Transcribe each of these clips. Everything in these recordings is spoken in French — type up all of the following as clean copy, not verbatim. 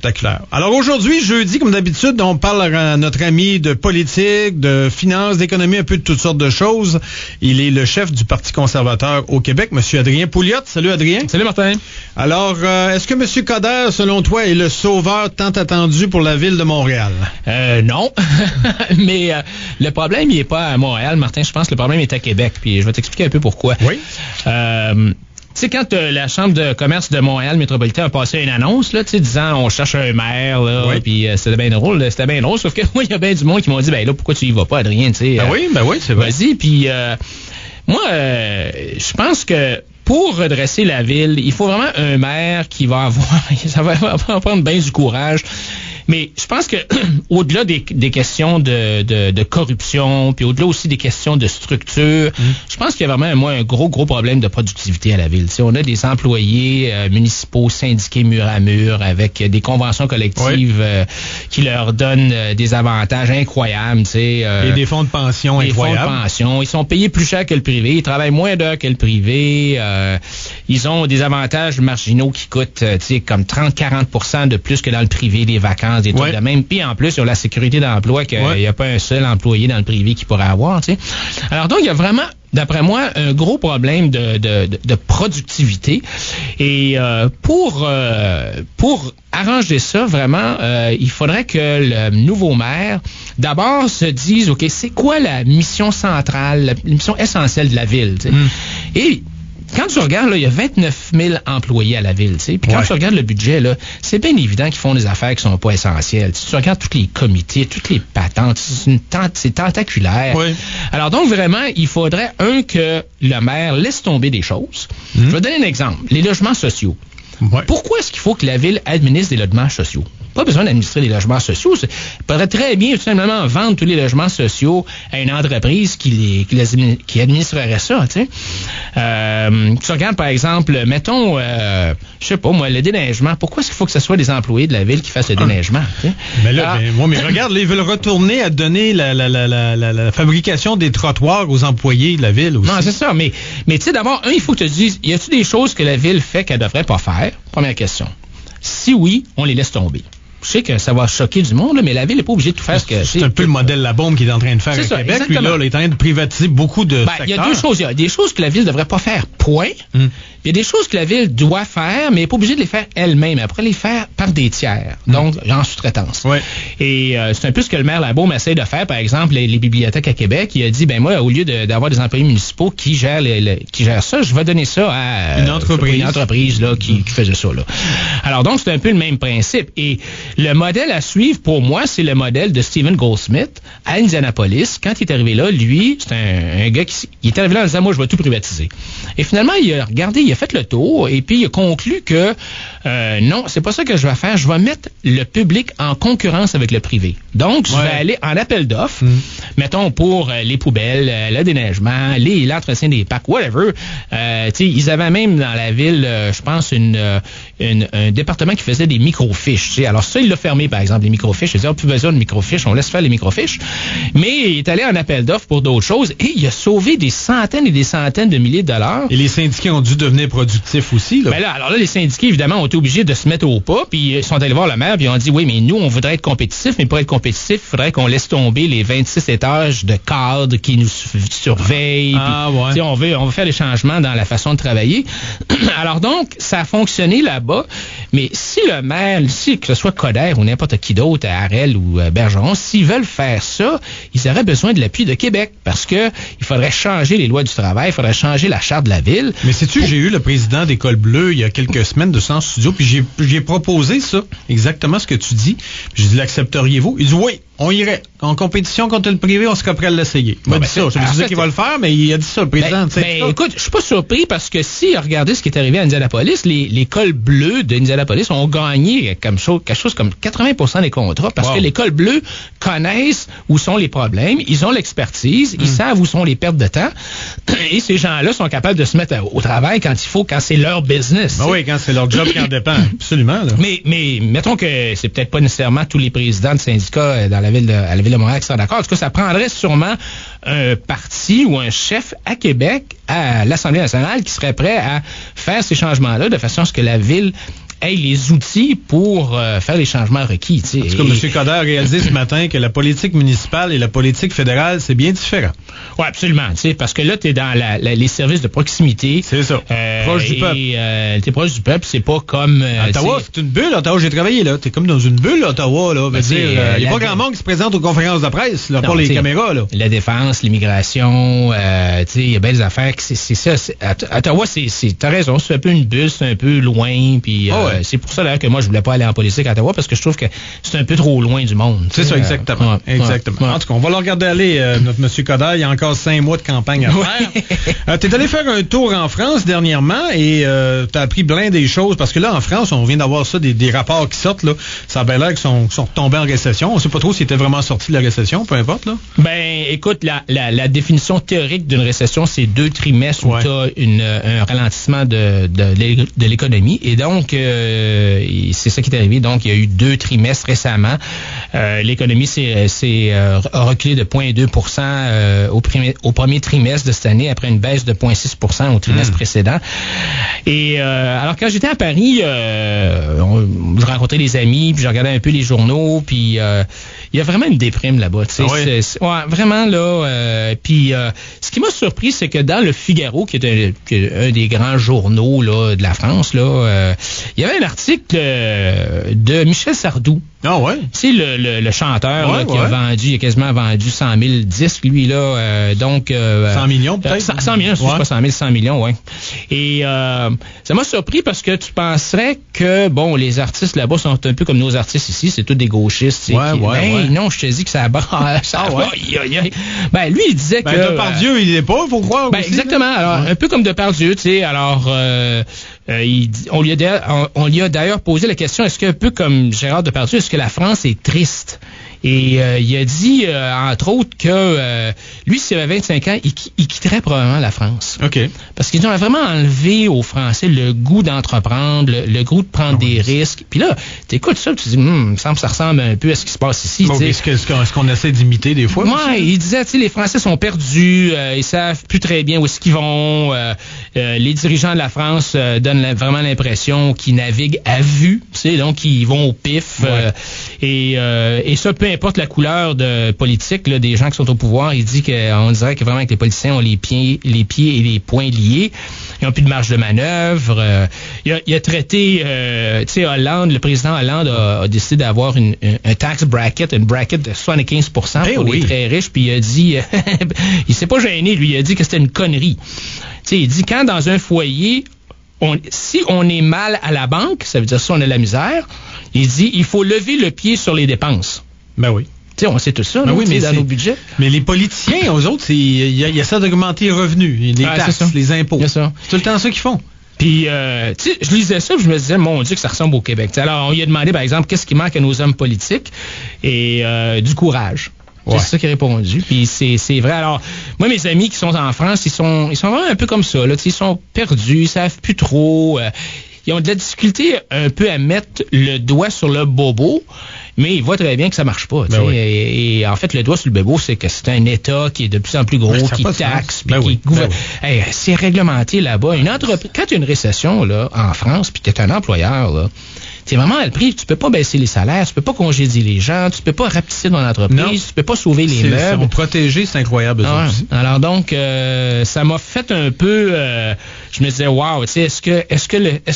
Spectaculaire. Alors aujourd'hui, jeudi, comme d'habitude, on parle à notre ami de politique, de finances, d'économie, un peu de toutes sortes de choses. Il est le chef du Parti conservateur au Québec, M. Adrien Pouliot. Salut Adrien. Salut Martin. Alors, est-ce que M. Coderre, selon toi, est le sauveur tant attendu pour la ville de Montréal? Non. Mais le problème, il n'est pas à Montréal, Martin. Je pense que le problème est à Québec. Puis je vais t'expliquer un peu pourquoi. Oui. Tu sais, quand la Chambre de commerce de Montréal métropolitain a passé une annonce, là, tu sais, disant on cherche un maire, là, puis c'était bien drôle, sauf que moi, il y a bien du monde qui m'ont dit, ben là, pourquoi tu y vas pas, Adrien, tu sais. Ben oui, c'est vrai. Vas-y, puis moi, je pense que pour redresser la ville, il faut vraiment un maire qui va avoir, ça va prendre bien du courage. Mais je pense que au-delà des questions de corruption, puis au-delà aussi des questions de structure, je pense qu'il y a vraiment un gros problème de productivité à la ville. Tu sais, on a des employés municipaux syndiqués mur à mur avec des conventions collectives qui leur donnent des avantages incroyables. Tu sais, et des fonds de pension incroyables. Des fonds de pension. Ils sont payés plus cher que le privé. Ils travaillent moins d'heures que le privé. Ils ont des avantages marginaux qui coûtent tu sais, comme 30-40% de plus que dans le privé, des vacances, des trucs de même. Puis en plus, ils ont la sécurité d'emploi qu'il n'y a pas un seul employé dans le privé qui pourrait avoir. Tu sais. Alors donc, il y a vraiment, d'après moi, un gros problème de productivité. Et pour arranger ça, vraiment, il faudrait que le nouveau maire, d'abord, se dise, OK, c'est quoi la mission centrale, la mission essentielle de la ville? Tu sais? Et quand tu regardes, là, il y a 29 000 employés à la ville, tu sais. Puis quand tu regardes le budget, là, c'est bien évident qu'ils font des affaires qui sont pas essentielles. Tu regardes tous les comités, toutes les patentes, c'est tentaculaire. Oui. Alors donc, vraiment, il faudrait, que le maire laisse tomber des choses. Je vais donner un exemple. Les logements sociaux. Pourquoi est-ce qu'il faut que la ville administre des logements sociaux? Pas besoin d'administrer des logements sociaux. Il faudrait très bien, tout simplement, vendre tous les logements sociaux à une entreprise qui administrerait ça, tu sais. Tu regardes, par exemple, mettons, je sais pas, moi, le déneigement. Pourquoi est-ce qu'il faut que ce soit des employés de la ville qui fassent le déneigement, tu sais? Mais là, mais regarde, là, ils veulent retourner à donner la fabrication des trottoirs aux employés de la ville aussi. Non, c'est ça. Mais tu sais, d'abord, il faut que tu te dises, y a-t-il des choses que la ville fait qu'elle devrait pas faire? Première question. Si oui, on les laisse tomber. Je sais que ça va choquer du monde, mais la ville n'est pas obligée de tout faire ce que... C'est un peu le modèle La Bombe qu'il est en train de faire à Québec. Puis là, il est en train de privatiser beaucoup de secteurs. Il y a deux choses. Il y a des choses que la ville ne devrait pas faire, point. Il y a des choses que la ville doit faire, mais elle n'est pas obligée de les faire elle-même. Elle pourrait les faire par des tiers, donc en sous-traitance. Et c'est un peu ce que le maire La Bombe essaie de faire. Par exemple, les bibliothèques à Québec, il a dit, ben moi, au lieu d'avoir des employés municipaux qui gèrent ça, je vais donner ça à une entreprise là, qui faisait ça. Là. Alors donc, c'est un peu le même principe. Et le modèle à suivre, pour moi, c'est le modèle de Stephen Goldsmith à Indianapolis. Quand il est arrivé là, lui, c'est un gars il est arrivé là en disant, moi, je vais tout privatiser. Et finalement, il a regardé, il a fait le tour, et puis il a conclu que non, c'est pas ça que je vais faire. Je vais mettre le public en concurrence avec le privé. Donc, je vais aller en appel d'offres, mettons, pour les poubelles, le déneigement, l'entretien des parcs, whatever. Ils avaient même dans la ville, je pense, un département qui faisait des microfiches. Alors ça, il l'a fermé, par exemple, les microfiches. Il a dit, plus besoin de microfiches, on laisse faire les microfiches. Mais il est allé en appel d'offres pour d'autres choses et il a sauvé des centaines et des centaines de milliers de dollars. Et les syndiqués ont dû devenir productifs aussi, là. Ben là, alors là, les syndiqués, évidemment, ont été obligés de se mettre au pas, puis ils sont allés voir le maire, puis ils ont dit, oui, mais nous, on voudrait être compétitifs, mais pour être compétitifs, il faudrait qu'on laisse tomber les 26 étages de cadres qui nous surveillent. Puis, on veut faire des changements dans la façon de travailler. Alors donc, ça a fonctionné là-bas, mais si le maire, que ce soit Coderre ou n'importe qui d'autre, à Harel ou Bergeron, s'ils veulent faire ça, ils auraient besoin de l'appui de Québec, parce que il faudrait changer les lois du travail, il faudrait changer la charte de la ville. Mais sais-tu, j'ai eu le président d'École Bleue il y a quelques semaines de ça en studio, puis j'ai proposé ça, exactement ce que tu dis. J'ai dit, l'accepteriez-vous? Il dit oui, on irait. En compétition contre le privé, on serait prêt à l'essayer. Il m'a dit ça. Je ne sais pas qu'il va le faire, mais il a dit ça, le président. Écoute, je suis pas surpris parce que si regardez ce qui est arrivé à Indianapolis, l'école bleue d'Indianapolis ont gagné quelque chose comme 80% des contrats parce que l'école bleue connaissent où sont les problèmes, ils ont l'expertise, ils savent où sont les pertes de temps et ces gens-là sont capables de se mettre au travail quand c'est leur business. Oui, quand c'est leur job qui en dépend. Absolument. Là. Mais mettons que c'est peut-être pas nécessairement tous les présidents de syndicats à la ville de Montréal qui sont d'accord. En tout cas, ça prendrait sûrement un parti ou un chef à Québec, à l'Assemblée nationale, qui serait prêt à faire ces changements-là de façon à ce que la ville ait les outils pour faire les changements requis. En tout cas, M. Coderre a réalisé ce matin que la politique municipale et la politique fédérale, c'est bien différent. Oui, absolument. Parce que là, tu es dans les services de proximité. C'est ça. Proche du peuple. Tu es proche du peuple, c'est pas comme... Ottawa, c'est une bulle. Ottawa, j'ai travaillé là. Tu es comme dans une bulle, Ottawa. Il n'y a pas grand monde qui se présente aux conférences de presse, là, pour les caméras. Là. La défense, l'immigration, il y a bien des affaires. C'est ça. Ottawa, t'as raison, c'est un peu une bulle, c'est un peu loin. Puis c'est pour ça d'ailleurs que moi, je voulais pas aller en politique à Ottawa, parce que je trouve que c'est un peu trop loin du monde. C'est ça, exactement. Exactement. En tout cas, on va le regarder aller, notre M. Coderre. Il y a encore 5 mois de campagne à faire. Tu es allé faire un tour en France dernièrement et tu as appris plein des choses, parce que là, en France, on vient d'avoir ça, des rapports qui sortent. Là. Ça a bien l'air qu'ils sont tombés en récession. On ne sait pas trop s'ils étaient vraiment sortis de la récession, peu importe. Là. Ben, écoute, la définition théorique d'une récession, c'est 2 trimestres où tu as un ralentissement de l'économie. Et donc, c'est ça qui est arrivé. Donc, il y a eu 2 trimestres récemment. L'économie a reculé de 0,2% au premier trimestre de cette année, après une baisse de 0,6% au trimestre précédent. Et alors, quand j'étais à Paris, je rencontrais des amis, puis je regardais un peu les journaux, puis il y a vraiment une déprime là-bas. Vraiment, là. Puis ce qui m'a surpris, c'est que dans le Figaro, qui est un des grands journaux là, de la France, là, il y avait un article de Michel Sardou. Ah ouais? Tu sais, le chanteur là, qui a quasiment vendu 100 000 disques, lui, là. 100 millions, peut-être? 100 millions, c'est pas 100 000, 100 millions, oui. Et ça m'a surpris parce que tu penserais que, bon, les artistes là-bas sont un peu comme nos artistes ici, c'est tous des gauchistes. Non, je te dis que ça va. Ben, lui, il disait que... Depardieu, il est pas, faut croire. Ben, aussi, exactement. Là. Alors, un peu comme Depardieu, tu sais. Alors, on lui a d'ailleurs posé la question, est-ce qu'un peu comme Gérard Depardieu, est-ce que la France est triste? Et il a dit, entre autres, que lui, s'il avait 25 ans, il quitterait probablement la France. OK. Parce qu'ils ont vraiment enlevé aux Français le goût d'entreprendre, le goût de prendre des risques. Puis là, t'écoutes ça, tu te dis, il me semble que ça ressemble un peu à ce qui se passe ici. Est-ce qu'on essaie d'imiter des fois? Oui, il disait, tu sais, les Français sont perdus, ils savent plus très bien où est-ce qu'ils vont. Les dirigeants de la France donnent vraiment l'impression qu'ils naviguent à vue, tu sais, donc ils vont au pif. Et ça, peu importe la couleur de politique là, des gens qui sont au pouvoir, il dit qu'on dirait que vraiment que les politiciens ont les pieds et les poings liés. Ils n'ont plus de marge de manœuvre. Il a traité, tu sais, Hollande, le président Hollande a décidé d'avoir un tax bracket, une bracket de 75% pour les très riches, puis il a dit, il s'est pas gêné, lui, il a dit que c'était une connerie. Tu sais, il dit quand dans un foyer, si on est mal à la banque, ça veut dire si on a la misère, il dit il faut lever le pied sur les dépenses. Ben oui. Tu sais, on sait tout ça, mais dans nos budgets. Mais les politiciens, aux autres, il y a ça d'augmenter les revenus, les taxes, les impôts. C'est tout le temps ça qu'ils font. Puis, tu sais, je lisais ça, puis je me disais, mon Dieu, que ça ressemble au Québec. T'sais, alors, on lui a demandé, par exemple, qu'est-ce qui manque à nos hommes politiques? Et du courage. C'est ça qu'il a répondu. Puis c'est vrai. Alors, moi, mes amis qui sont en France, ils sont vraiment un peu comme ça. Là, ils sont perdus, ils savent plus trop. Ils ont de la difficulté un peu à mettre le doigt sur le bobo, mais ils voient très bien que ça marche pas. Et en fait, le doigt sur le bobo, c'est que c'est un État qui est de plus en plus gros, qui taxe, puis qui gouverne. C'est réglementé là-bas. Quand tu as une récession là en France, puis tu es un employeur, là, t'es vraiment à le prix. Tu peux pas baisser les salaires, tu peux pas congédier les gens, tu peux pas rapetisser ton entreprise, tu peux pas sauver les meubles. Pour protéger, c'est incroyable. Alors donc, ça m'a fait un peu... je me disais, wow, est-ce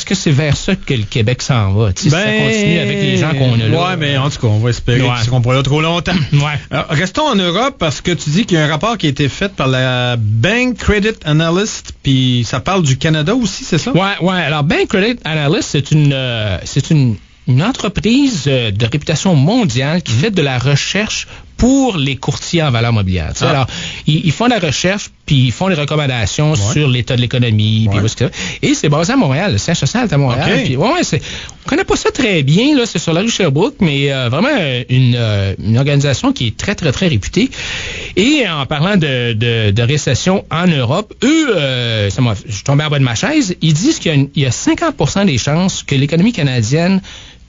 que c'est vers ça que le Québec s'en va? Si ça continue avec les gens qu'on a là. Ouais, mais en tout cas, on va espérer qu'ils ne seront pas là trop longtemps. Alors, restons en Europe parce que tu dis qu'il y a un rapport qui a été fait par la Bank Credit Analyst, puis ça parle du Canada aussi, c'est ça? Ouais. Alors, Bank Credit Analyst, c'est une entreprise de réputation mondiale qui fait de la recherche pour les courtiers en valeurs mobilières. Alors, ils font de la recherche, puis ils font des recommandations sur l'état de l'économie. Et c'est basé à Montréal. Le siège social est à Montréal. Okay. Puis, on connaît pas ça très bien. Là, c'est sur la rue Sherbrooke, mais vraiment une organisation qui est très, très, très réputée. Et en parlant de récession en Europe, eux, je suis tombé en bas de ma chaise, ils disent qu'il y a 50% des chances que l'économie canadienne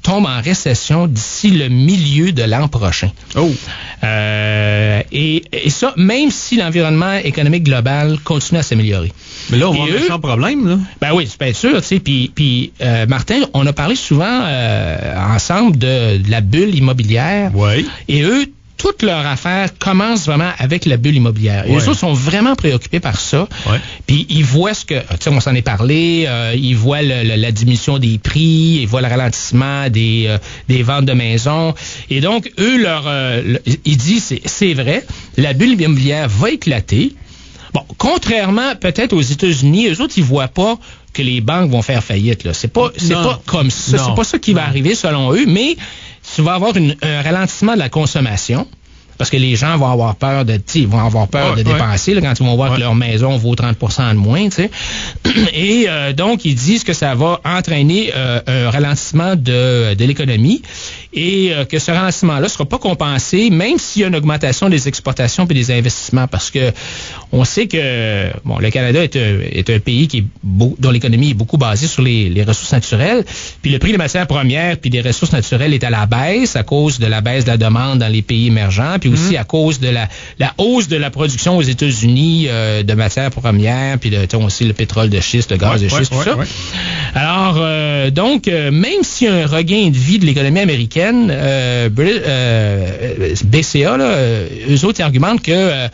tombe en récession d'ici le milieu de l'an prochain. Oh. Et ça, même si l'environnement économique global continue à s'améliorer. Mais là, on va avoir un problème, là. Ben oui, c'est bien sûr, tu sais. Puis Martin, on a parlé souvent ensemble de la bulle immobilière. Oui. Et eux, toute leur affaire commence vraiment avec la bulle immobilière. Et eux autres sont vraiment préoccupés par ça. Ouais. Puis ils voient tu sais, on s'en est parlé, ils voient la diminution des prix, ils voient le ralentissement des ventes de maisons. Et donc, eux, ils disent, c'est vrai, la bulle immobilière va éclater. Bon, contrairement peut-être aux États-Unis, eux autres, ils voient pas que les banques vont faire faillite, là. C'est pas comme ça. C'est pas ça qui va arriver selon eux, mais tu vas avoir un ralentissement de la consommation. Parce que les gens vont avoir peur de dépenser là, quand ils vont voir que leur maison vaut 30% de moins, tu sais. Et donc, ils disent que ça va entraîner un ralentissement de l'économie et que ce ralentissement-là ne sera pas compensé, même s'il y a une augmentation des exportations et des investissements. Parce que on sait que le Canada est un pays dont l'économie est beaucoup basée sur les ressources naturelles. Puis le prix des matières premières puis des ressources naturelles est à la baisse à cause de la baisse de la demande dans les pays émergents. Puis aussi à cause de la hausse de la production aux États-Unis de matières premières, puis aussi le pétrole de schiste, le gaz de schiste, tout ça. Ouais. Alors, donc, même s'il y a un regain de vie de l'économie américaine, BCA, eux autres, ils argumentent que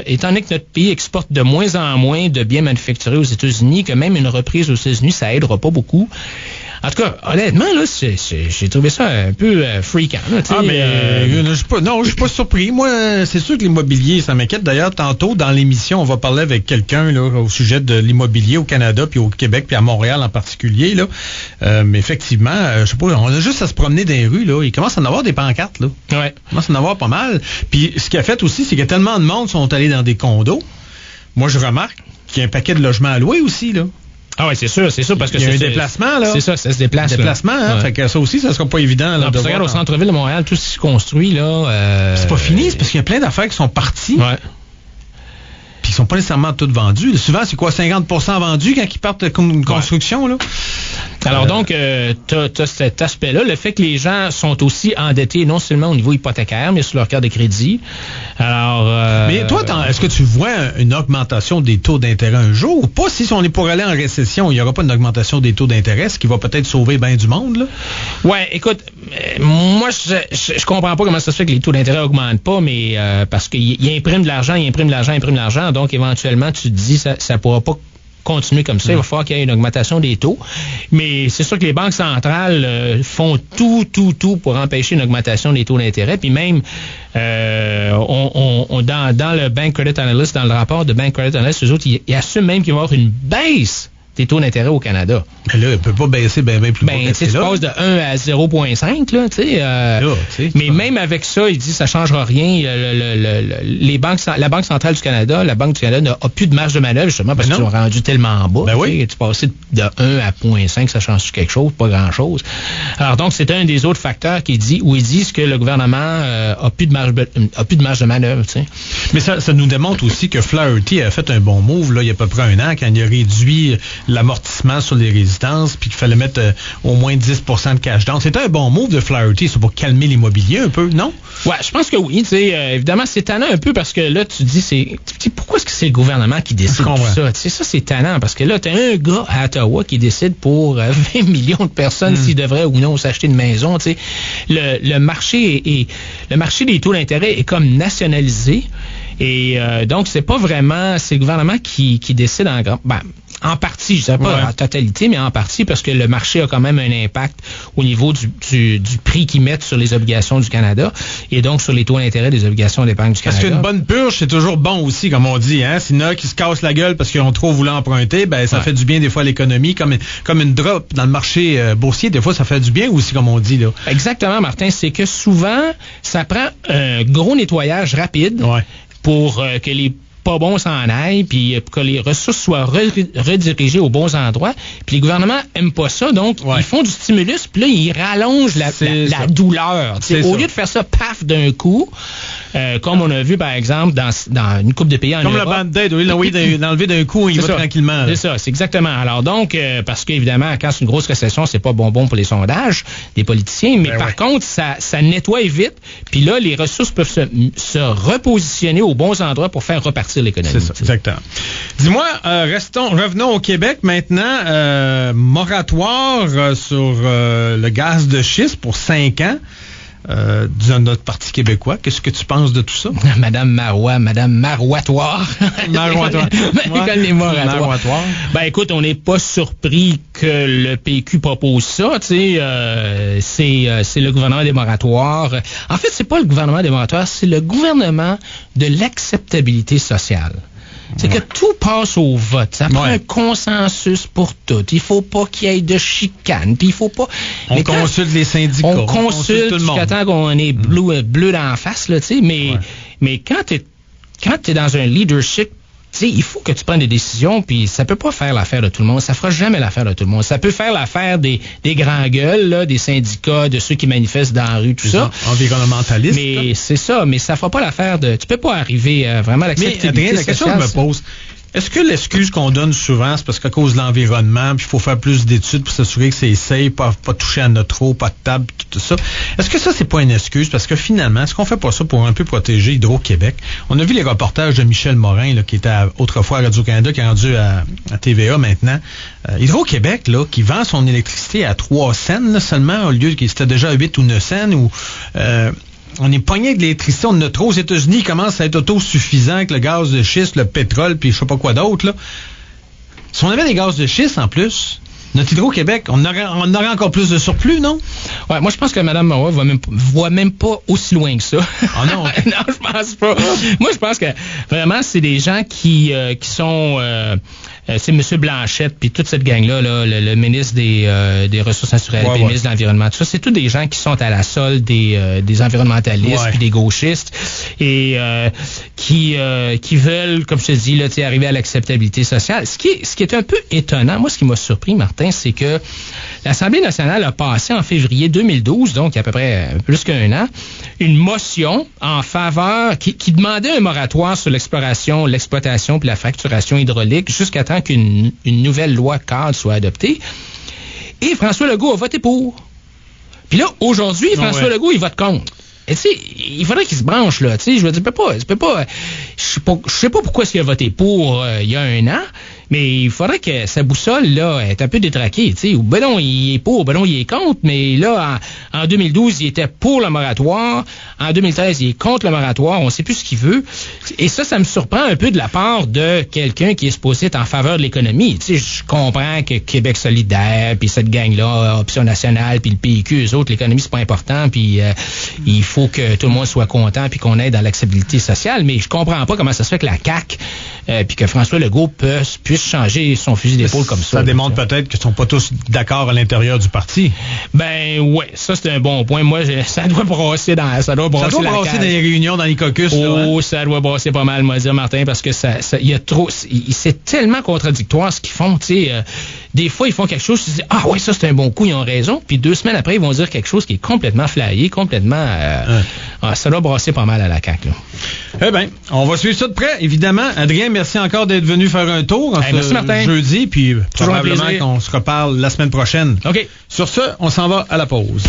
étant donné que notre pays exporte de moins en moins de biens manufacturés aux États-Unis, que même une reprise aux États-Unis, ça aidera pas beaucoup. En tout cas, honnêtement, là, j'ai trouvé ça un peu freakant. Je suis pas surpris. Moi, c'est sûr que l'immobilier, ça m'inquiète. D'ailleurs, tantôt, dans l'émission, on va parler avec quelqu'un là au sujet de l'immobilier au Canada, puis au Québec, puis à Montréal en particulier. Là. Mais effectivement, je sais pas, on a juste à se promener dans les rues. Là. Il commence à en avoir des pancartes. Là. Ouais. Il commence à en avoir pas mal. Puis ce qui a fait aussi, c'est que tellement de monde sont allés dans des condos. Moi, je remarque qu'il y a un paquet de logements à louer aussi, là. Ah oui, c'est sûr, parce que il y a un déplacement, là. C'est ça se déplace. Déplacement, hein. Ouais. Fait que ça aussi, ça sera pas évident, là. Non, regarde au centre-ville de Montréal, tout ce qui se construit, là. C'est pas fini, c'est parce qu'il y a plein d'affaires qui sont parties. Ouais. Puis qui sont pas nécessairement toutes vendues. Souvent, c'est quoi, 50% vendus quand ils partent une construction, là? Alors donc, t'as cet aspect-là, le fait que les gens sont aussi endettés, non seulement au niveau hypothécaire, mais sur leur carte de crédit. Alors, mais toi, est-ce que tu vois une augmentation des taux d'intérêt un jour ou pas? Si on est pour aller en récession, il n'y aura pas une augmentation des taux d'intérêt, ce qui va peut-être sauver bien du monde, là? Ouais, écoute, moi, je comprends pas comment ça se fait que les taux d'intérêt augmentent pas, mais parce qu'ils impriment de l'argent, donc éventuellement, tu te dis, ça pourra pas continuer comme ça. Il va falloir qu'il y ait une augmentation des taux. Mais c'est sûr que les banques centrales font tout pour empêcher une augmentation des taux d'intérêt. Puis même, dans le Bank Credit Analyst, dans le rapport de Bank Credit Analyst, eux autres, ils assument même qu'il va y avoir une baisse des taux d'intérêt au Canada. Mais là, il ne peut pas baisser bien plus bas. Tu passes de 1 à 0,5, là, tu sais. Mais même avec ça, il dit que ça ne changera rien. La Banque centrale du Canada, la Banque du Canada n'a plus de marge de manœuvre, justement, parce qu'ils sont rendus tellement en bas. Tu passes de 1 à 0,5, ça change quelque chose, pas grand-chose. Alors donc, c'est un des autres facteurs où ils disent que le gouvernement a plus de marge de manœuvre, tu sais. Mais ça nous démontre aussi que Flaherty a fait un bon move, là, il y a à peu près un an, quand il a réduit l'amortissement sur les résidences, puis qu'il fallait mettre au moins 10% de cash down. C'était un bon move de Flaherty, c'est pour calmer l'immobilier un peu, non? Ouais, je pense que oui. Évidemment, c'est tannant un peu parce que là, tu dis, pourquoi est-ce que c'est le gouvernement qui décide de ça? Ça, c'est tannant parce que là, tu as un gars à Ottawa qui décide pour 20 millions de personnes s'ils devraient ou non s'acheter une maison. Le marché des taux d'intérêt est comme nationalisé. Et donc, c'est pas vraiment, c'est le gouvernement qui décide en partie, je dirais pas en totalité, mais en partie parce que le marché a quand même un impact au niveau du prix qu'ils mettent sur les obligations du Canada et donc sur les taux d'intérêt des obligations d'épargne du Canada. Parce qu'une bonne purge, c'est toujours bon aussi, comme on dit, hein. S'il y en a qui se cassent la gueule parce qu'ils ont trop voulu emprunter, ça fait du bien des fois à l'économie, comme une drop dans le marché boursier, des fois ça fait du bien aussi, comme on dit, là. Exactement, Martin, c'est que souvent, ça prend un gros nettoyage rapide pour que les pas bons s'en aillent, puis que les ressources soient redirigées aux bons endroits. Puis les gouvernements aiment pas ça, donc ils font du stimulus, puis là, ils rallongent la douleur. Au lieu de faire ça, paf, d'un coup, comme on a vu, par exemple, dans une couple de pays en Europe. Comme la bande d'aide, il l'a enlevé d'un coup, il va tranquillement. C'est ça, c'est exactement. Alors donc, parce qu'évidemment, quand c'est une grosse récession, c'est pas bon pour les sondages des politiciens, mais par contre, ça nettoie vite, puis là, les ressources peuvent se repositionner aux bons endroits pour faire repartir l'économie. C'est ça, exactement. Dis-moi, revenons au Québec maintenant. Moratoire sur le gaz de schiste pour 5 ans. De notre Parti québécois. Qu'est-ce que tu penses de tout ça? Madame Maroitoire. Maroitoire. Maroitoire. Ben écoute, on n'est pas surpris que le PQ propose ça. Tu sais, c'est le gouvernement des moratoires. En fait, c'est pas le gouvernement des moratoires, c'est le gouvernement de l'acceptabilité sociale. C'est que tout passe au vote. Ça prend un consensus pour tout. Il faut pas qu'il y ait de chicane. Puis il faut pas. On consulte les syndicats. On consulte jusqu'à temps qu'on est bleu dans la face, là, tu sais. Mais quand t'es dans un leadership, tu sais, il faut que tu prennes des décisions, puis ça peut pas faire l'affaire de tout le monde. Ça fera jamais l'affaire de tout le monde. Ça peut faire l'affaire des grands gueules, là, des syndicats, de ceux qui manifestent dans la rue, tout ça. Environnementalistes. Mais c'est ça, mais ça fera pas l'affaire de... Tu peux pas arriver vraiment à l'acceptabilité sociale. La question que je me pose, est-ce que l'excuse qu'on donne souvent, c'est parce qu'à cause de l'environnement, puis il faut faire plus d'études pour s'assurer que c'est safe, pas toucher à notre eau, pas de table, tout ça. Est-ce que ça, c'est pas une excuse? Parce que finalement, est-ce qu'on fait pas ça pour un peu protéger Hydro-Québec? On a vu les reportages de Michel Morin, là, qui était autrefois à Radio-Canada, qui est rendu à TVA maintenant. Hydro-Québec, là, qui vend son électricité à 3 cents là, seulement, au lieu qu'il était déjà à 8 ou 9 cents, ou... on est pogné avec l'électricité, on en a trop aux États-Unis, il commence à être autosuffisant avec le gaz de schiste, le pétrole, puis je sais pas quoi d'autre, là. Si on avait des gaz de schiste en plus, notre Hydro-Québec, on aurait encore plus de surplus, non? Ouais, moi je pense que Mme Marois voit même pas aussi loin que ça. Ah non? Non, je pense pas. Moi je pense que vraiment c'est des gens qui sont... c'est M. Blanchette, puis toute cette gang-là, là, le ministre des Ressources naturelles, puis le ministre de l'Environnement, tout ça, c'est tous des gens qui sont à la solde des environnementalistes, puis des gauchistes, et qui veulent, comme je te dis, là, arriver à l'acceptabilité sociale. Ce qui est un peu étonnant, moi, ce qui m'a surpris, Martin, c'est que l'Assemblée nationale a passé en février 2012, donc il y a à peu près plus qu'un an, une motion en faveur, qui demandait un moratoire sur l'exploration, l'exploitation puis la fracturation hydraulique jusqu'à temps qu'une nouvelle loi cadre soit adoptée. Et François Legault a voté pour. Puis là, aujourd'hui, François Legault, il vote contre. Et tu sais, il faudrait qu'il se branche, là. Tu sais, je veux dire, je sais pas pourquoi il a voté pour il y a un an, mais il faudrait que sa boussole, là, est un peu détraquée, tu sais. Ou ben non, il est pour, ben non, il est contre, mais là, en 2012, il était pour le moratoire. En 2013, il est contre le moratoire. On sait plus ce qu'il veut. Et ça me surprend un peu de la part de quelqu'un qui est supposé être en faveur de l'économie. Tu sais, je comprends que Québec solidaire, puis cette gang-là, Option nationale, puis le PQ, eux autres, l'économie, c'est pas important, puis il faut que tout le monde soit content, puis qu'on aide dans l'acceptabilité sociale, mais je comprends pas comment ça se fait que la CAQ, puis que François Legault puisse changer son fusil d'épaule comme ça. Ça démontre peut-être qu'ils sont pas tous d'accord à l'intérieur du parti. Ben ouais, ça c'est un bon point. Moi, ça doit brasser dans les réunions, dans les caucus. Oh, ça doit brasser pas mal, moi dire, Martin, parce que il y a trop, c'est tellement contradictoire ce qu'ils font. Tu sais, des fois ils font quelque chose, ils disent ah ouais, ça c'est un bon coup, ils ont raison. Puis 2 semaines après ils vont dire quelque chose qui est complètement flyé, complètement. Ça doit brasser pas mal à la CAQ. Là. Eh bien, on va suivre ça de près, évidemment. Adrien, merci encore d'être venu faire un tour merci, Martin. Jeudi, puis probablement qu'on se reparle la semaine prochaine. OK. Sur ce, on s'en va à la pause.